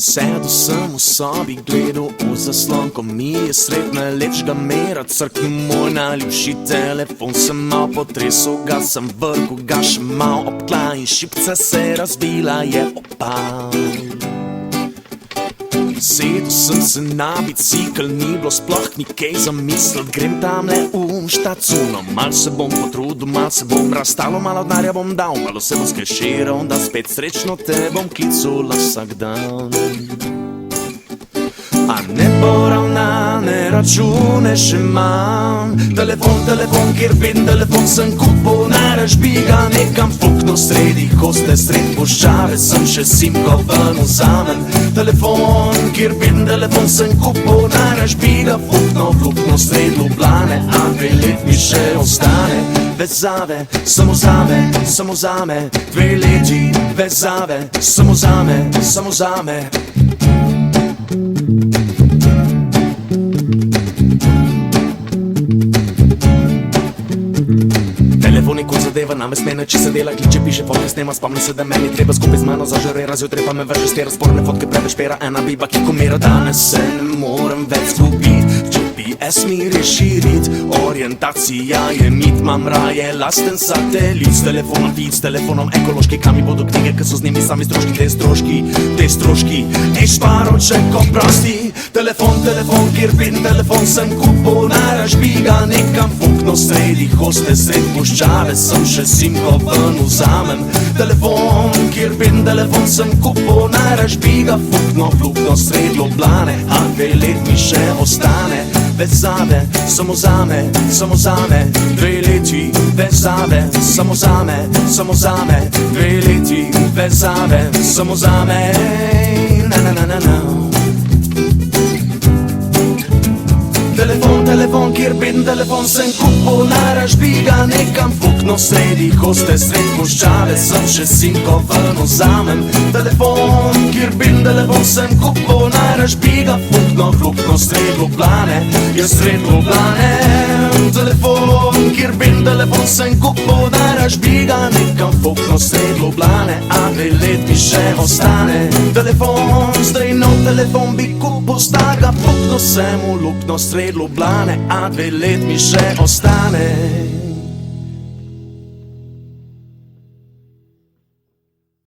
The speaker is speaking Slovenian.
Sedu sem v sobi, gledal v zaslonko, mi je sred najlepšega mera, crknil moj najljubši telefon. Sem mal potresel, ga sem vrgel, ga še mal obkla in šipca se razbila je opal. Sedel sem se na bicikl, ni bilo sploh nikaj za misel, grem tamle v štacuno, mal se bom potrudil, mal se bom razstalo, malo denarja bom dal, malo se bom skeširal, da spet srečno te bom klical vsak dan. A ne poravnane račune še manj, telefon, kjer vidim telefon, sem kupil, najraž bi ga nekam fuknil sredi koste, sred puščave, sem še simko ven vzamen. Telefon, kjer vidim telefon, sem kupil, najraž bi ga fuknil sred Ljubljane, a 2 let mi še ostane. Vezave, samo zame, 2 leti, vezave, samo zame. Telefon je kot zadeva, name smene, če se dela, kliče, piše, fotke snema, spomni se, da meni treba skupaj z mano zažarera, zjutraj pa me vrže stera, sporne fotke preveč pera, ena biba, ki komira. Danes se ne morem več zgubit, GPS mi reši rit, orientacija je mit, mam raje lasten satelit, s telefonom vid, s telefonom ekološki, kam mi bodo knjige, ker so z njimi sami stroški, te stroški, ej šparoček oprosti. Telefon, kjer vidim telefon, sem kupil, najraž bi ga nekam fuknil sredi hoste, sred puščave, sem še simko ven vzamen. Telefon, kjer vidim telefon, sem kupil, najraž bi ga fuknil sred Ljubljane, a 2 let mi še ostane. Vezave, samo zame, 2 leti, vezave, samo zame, 2 leti, vezave, samo zame, na. Telefon, kjer vidim telefon, sem kupil, najraž bi ga nekam fuknil sredi hoste, sred puščave, sem še simko ven vzamen. Telefon, kjer vidim telefon, sem kupil, najraž bi ga fuknil sred Ljubljane, ja sred Ljubljane. Telefon, kjer vidim telefon, sem kupil, najraž bi ga nekam fuknil sred Ljubljane, a 2 let mi še ostane. Telefon, zdaj nov telefon bi kupil, starega fuknil sem v luknjo sred Ljubljane, a 2 let mi še ostane.